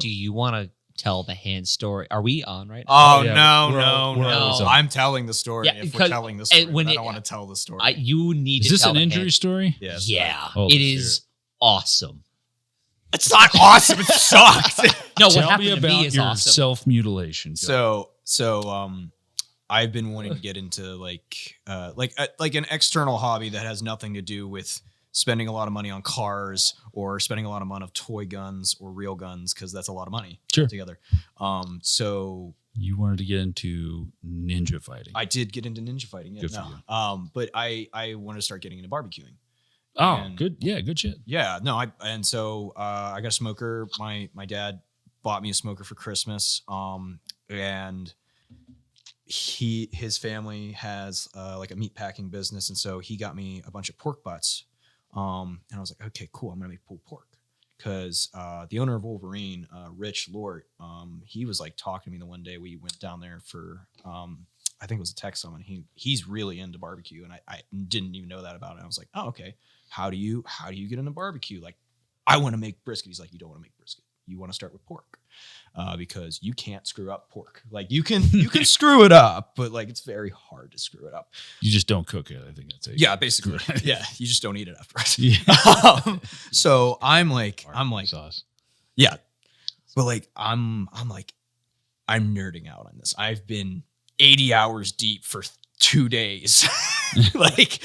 Do you want to tell the hand story? Are we on right Oh, now? no. I'm telling the story. Yeah, if we're telling the story, when I don't want to tell the story. You need Is to this tell an the injury hand. story? Yes. Yeah. Oh, it is awesome. It's not awesome. It sucks. No, what Tell happened me to about me is your awesome. self-mutilation. So I've been wanting to get into like an external hobby that has nothing to do with spending a lot of money on cars or spending a lot of money on toy guns or real guns, because that's a lot of money together. So you wanted to get into ninja fighting. I did get into ninja fighting. Yeah, Good for you. But I wanted to start getting into barbecuing. Oh, And- good. Yeah, good shit. Yeah, no, I got a smoker. My dad bought me a smoker for Christmas. And his family has like a meat packing business, and so he got me a bunch of pork butts. And I was like, okay, cool. I'm gonna make pulled pork, because the owner of Wolverine, Rich Lort, he was like talking to me the one day we went down there for I think it was a tech summit. He's really into barbecue, and I didn't even know that about it. I was like, oh, okay. How do you get into barbecue? Like, I want to make brisket. He's like, you don't want to make brisket. You want to start with pork, because you can't screw up pork. Like you can screw it up, but like it's very hard to screw it up. You just don't cook it. I think that's it. Yeah, basically. Yeah, you just don't eat it afterwards. Yeah. So I'm like, sauce. yeah, but like I'm nerding out on this. I've been 80 hours deep for 2 days, like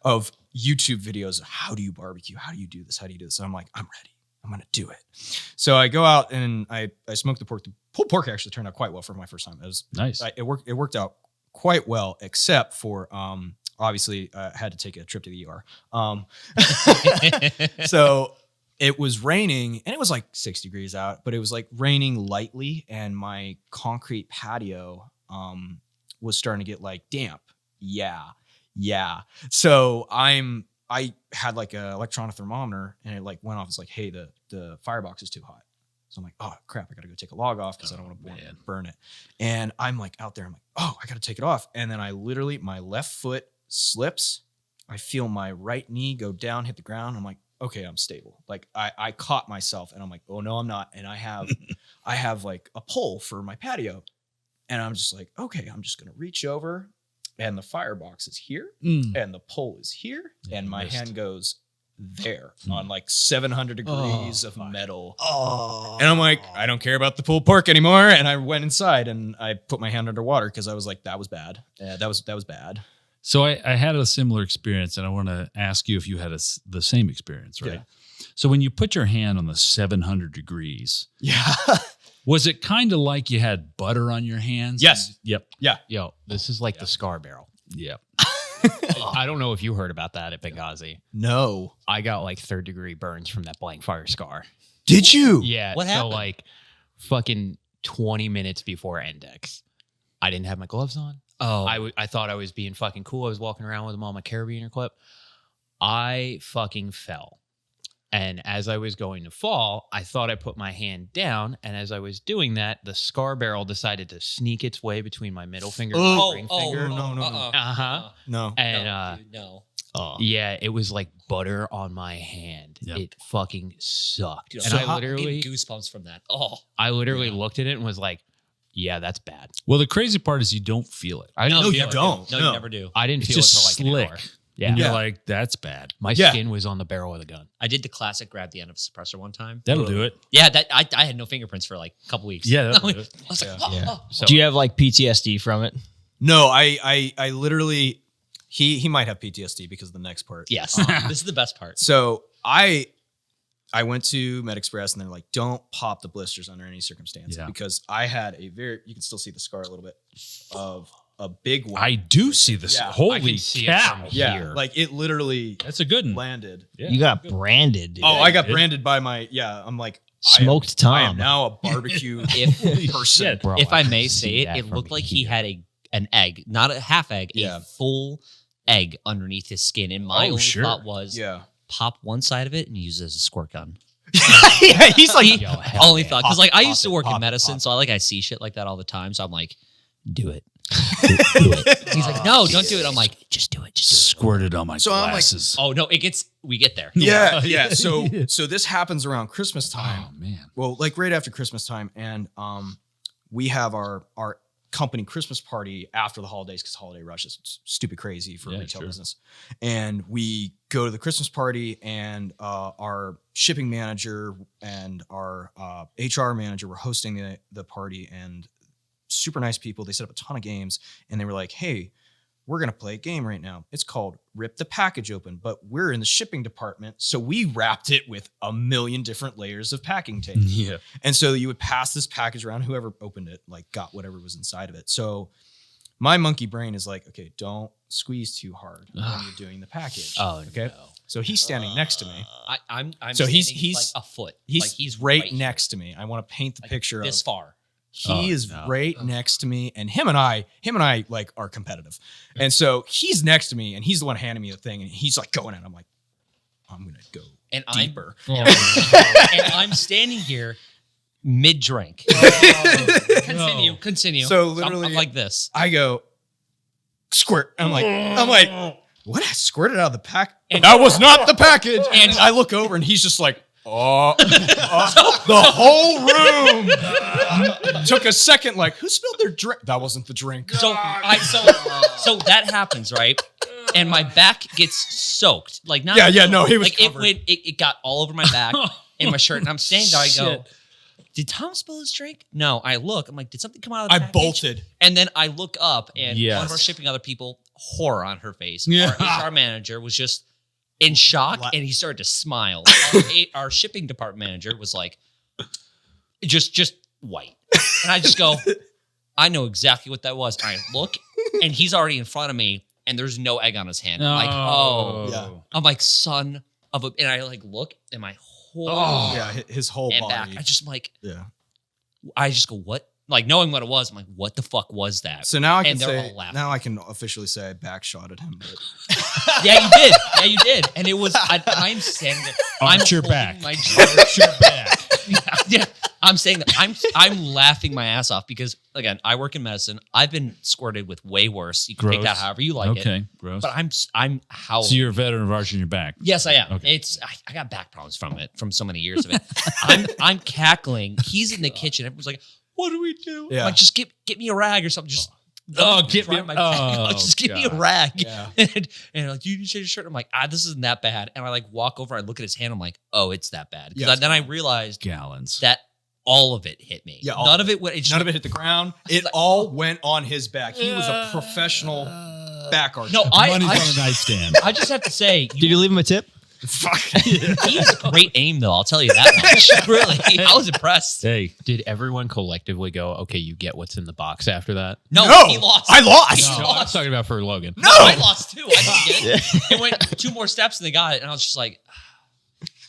of YouTube videos. How do you barbecue? How do you do this? How do you do this? And I'm like, I'm ready. I'm going to do it. So I go out and I smoke the pork. The pulled pork actually turned out quite well for my first time. It was Nice. It worked out quite well, except for, obviously I had to take a trip to the ER. So it was raining and it was like 6 degrees out, but it was like raining lightly, and my concrete patio, was starting to get like damp. Yeah. So I had like a electronic thermometer, and it like went off. It's like, hey, the firebox is too hot. So I'm like, oh crap, I gotta go take a log off because I don't want to burn it. And I'm like out there, I'm like, oh, I gotta take it off. And then I literally, my left foot slips. I feel my right knee go down, hit the ground. I'm like, okay, I'm stable. Like I caught myself, and I'm like, oh no, I'm not. And I have like a pole for my patio. And I'm just like, okay, I'm just gonna reach over. And the firebox is here, and the pole is here, and my hand goes there on like 700 degrees of metal. Oh. And I'm like, I don't care about the pulled pork anymore. And I went inside and I put my hand underwater because I was like, that was bad. That was bad. So I had a similar experience, and I want to ask you if you had the same experience, right? Yeah. So when you put your hand on the 700 degrees, yeah. Was it kind of like you had butter on your hands? Yes. Yep. Yeah. Yo, this is like the scar barrel. Yep. I don't know if you heard about that at Benghazi. No. I got like 3rd-degree burns from that blank fire scar. Did you? Yeah. What happened? So like fucking 20 minutes before Index, I didn't have my gloves on. Oh, I thought I was being fucking cool. I was walking around with them on my carabiner clip. I fucking fell. And as I was going to fall, I thought I put my hand down. And as I was doing that, the scar barrel decided to sneak its way between my middle finger and my ring finger. No. No. And dude, no. yeah, it was like butter on my hand. Yep. It fucking sucked. Dude, And so I literally, goosebumps from that. Oh, I literally looked at it and was like, yeah, that's bad. Well, the crazy part is you don't feel it. I didn't No, feel you it. don't. no, No. you never do. I didn't It's feel it just for like slick. an hour. Yeah. And you're Yeah. like, that's bad. My Yeah. skin was on the barrel of the gun. I did the classic grab the end of a suppressor one time. That'll do it. Yeah, that I had no fingerprints for like a couple weeks. Yeah, that'll I do it. was like, Yeah. oh, Yeah. oh. So Do you have like PTSD from it? No, I literally, he might have PTSD because of the next part. Yes, this is the best part. So I went to MedExpress, and they're like, don't pop the blisters under any circumstances, because I had you can still see the scar a little bit of a big one. I do see this. Yeah. I Holy can see it cow. from yeah, here. like it literally That's a good one. landed. Yeah. You got branded, dude. Oh, I got It- branded by my, I'm like, Smoked I am Tom. now a barbecue If person. shit. Bro, if I can may see say it, that it from looked like he here. had an egg, not a half egg, Yeah. a full egg underneath his skin. And my only sure. thought was, Yeah. pop one side of it and use it as a squirt gun. Yeah, he's like, Yo, hell Only yeah. thought, because like I used to pop work it, in pop it, medicine, pop so I see shit like that all the time. So I'm like, do it. He's like, no, don't do it. I'm like, just do it. Just do it. Squirted on my So I'm like, glasses. Oh no, we get there. Yeah. So this happens around Christmas time. Oh, man. Well, like right after Christmas time, and we have our company Christmas party after the holidays because holiday rush is stupid crazy for retail business. And we go to the Christmas party, and our shipping manager and our HR manager were hosting the party, and super nice people. They set up a ton of games, and they were like, hey, we're going to play a game right now. It's called Rip the Package Open, but we're in the shipping department. So we wrapped it with a million different layers of packing tape. Yeah. And so you would pass this package around. Whoever opened it, like, got whatever was inside of it. So my monkey brain is like, okay, don't squeeze too hard when you're doing the package. Oh, okay. no. So he's standing next to me. I'm So he's like a foot. He's like right next to me. I want to paint the like picture this of far. he is right next to me, and him and I like are competitive. And so he's next to me, and he's the one handing me the thing, and he's like going at it. I'm like, I'm gonna go And deeper. and I'm standing here mid drink. Continue. So I'm literally, like this. I go squirt. I'm like, what? I squirted out of the pack. And- That was not the package. And I look over, and he's just like, the whole room took a second. Like, who spilled their drink? That wasn't the drink. So that happens, right? And my back gets soaked. Like not No, he was like covered. it got all over my back and my shirt. And I'm standing there. I go, did Tom spill his drink? No. I look. I'm like, did something come out of the I package? bolted. And then I look up, and Yes. one of our shipping other people, horror on her face. Yeah. Our HR manager was just in shock, and he started to smile. Our shipping department manager was like, just white. And I just go, I know exactly what that was. I look, and he's already in front of me, and there's no egg on his hand. I'm like, Yeah. I'm like, son of a, and I like look, and my whole His whole and body. back, I just like, Yeah. I just go, what? Like knowing what it was, I'm like, what the fuck was that? So now I can And they're say, all laughing. now I can officially say I backshotted him. But Yeah, you did. Yeah, you did. And it was, I'm standing there. I'm Arch your holding back. My Arch your back. yeah, I'm saying that I'm laughing my ass off because again, I work in medicine. I've been squirted with way worse. You can take Gross. that however you like it. Okay, gross. But I'm howling. So you're a veteran of arching your back. Yes, I am. Okay. I got back problems from it, from so many years of it. I'm cackling. He's in the kitchen. Everyone's like, "What do we do?" Yeah. I'm like, just get me a rag or something. Just Get me. dry my back. Just give me a God. rag. Yeah. And like, you change your shirt. I'm like, this isn't that bad. And I like walk over. I look at his hand. I'm like, oh, it's that bad. Yeah, Because then I realized Gallons. that all of it hit me. Yeah, all none of of it went. none of it hit the ground. It all went on his back. He was a professional back archer. No, Money's on I a nightstand. I just have to say, Did you leave him a tip? Fuck. he has great aim, though. I'll tell you that much. Really, I was impressed. Hey, Did everyone collectively go, okay, you get what's in the box after that? No, No, he lost. I lost. He No, I'm lost. talking about for Logan. No. I lost too. I didn't get it. It went 2 more steps and they got it, and I was just like,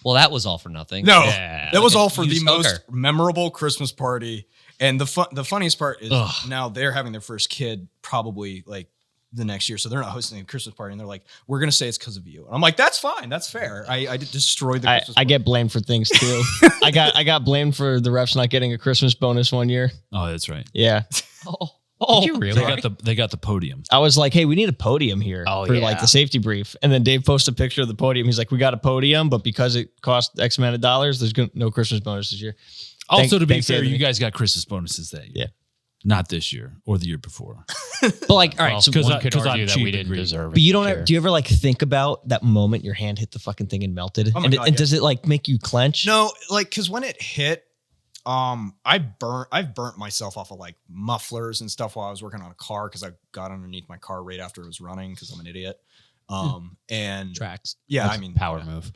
well, that was all for nothing. No, Yeah. that was all for You the just most hooker. memorable Christmas party. And the funniest part is Ugh. now they're having their first kid probably like the next year. So they're not hosting a Christmas party. And they're like, we're going to say it's because of you. And I'm like, that's fine. That's fair. I did destroy the Christmas I party. get blamed for things too. I got blamed for the refs not getting a Christmas bonus one year. oh, that's right. Yeah. Oh, Did you really? They got the podium. I was like, hey, we need a podium here Oh, for yeah. like the safety brief. And then Dave posted a picture of the podium. He's like, we got a podium, but because it cost X amount of dollars, there's no Christmas bonus this year. Also, to be thanks, fair, Anthony. you guys got Christmas bonuses that year. Yeah. Not this year or the year before. But like, all right, Well, so because one I- could 'cause argue I'm that cheap we and didn't greedy. deserve it. but you don't Sure. do you ever like think about that moment your hand hit the fucking thing and melted? Oh my and God, and yeah. does it like make you clench? No, like, cause when it hit, I've burnt myself off of like mufflers and stuff while I was working on a car. Cause I got underneath my car right after it was running. Cause I'm an idiot. And tracks. yeah, That's I mean, power yeah. move.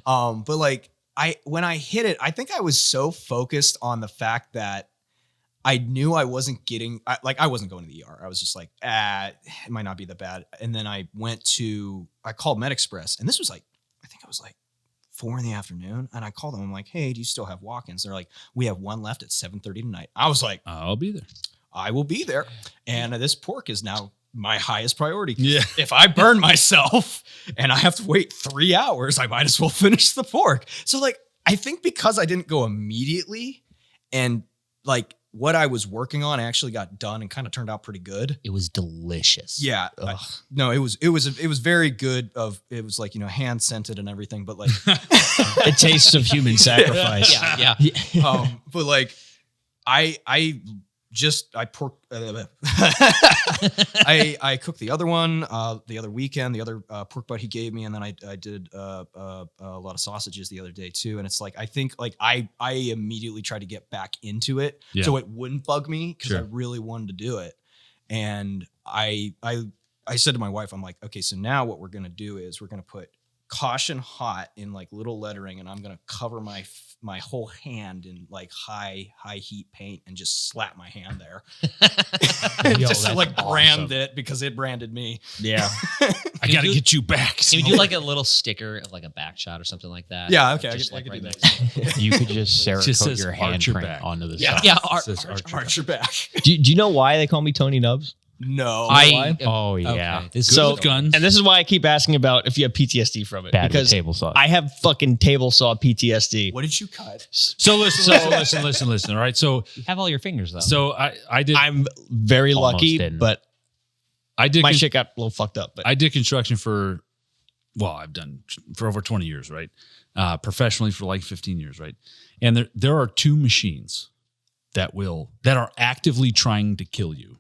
But like when I hit it, I think I was so focused on the fact that I knew I wasn't getting, I wasn't going to the ER. I was just like, it might not be that bad. And then I called MedExpress, and this was like, I think it was like 4 p.m. And I called them. I'm like, hey, do you still have walk-ins? They're like, we have one left at 7:30 tonight. I was like, I'll be there. I will be there. And this pork is now my highest priority. Yeah. If I burn myself and I have to wait 3 hours, I might as well finish the pork. So like, I think because I didn't go immediately and like what I was working on actually got done and kind of turned out pretty good. It was delicious. Yeah. No, it was very good. It was like, hand scented and everything, but like It tastes of human sacrifice. Yeah. but like I pork I cooked the other one the other weekend, the other pork butt he gave me, and then I did a lot of sausages the other day too. And it's like I think like I immediately tried to get back into it so it wouldn't bug me because I really wanted to do it. And I said to my wife, I'm like, okay, so now what we're gonna do is we're gonna put caution hot in like little lettering, and I'm gonna cover my whole hand in like high heat paint and just slap my hand there. Just to like brand it because it branded me. Yeah. I got to get you back. Can we do like a little sticker of like a back shot or something like that? Yeah, okay, Just I could do next that. to it. You could just Just Cerakote says your Archer handprint back. onto the Yeah. side. Yeah, It says Archer. Arch your back. Do you know why they call me Tony Nubs? No. Oh yeah. Okay. This So- is guns. And this is why I keep asking about if you have PTSD from it. Bad with because table saw. I have fucking table saw PTSD. What did you cut? So listen. All right. So you have all your fingers though. I did I'm very Almost lucky, didn't. but I did my shit got a little fucked up. But I did construction I've done for over 20 years, right? Professionally for like 15 years, right? And there are two machines that are actively trying to kill you,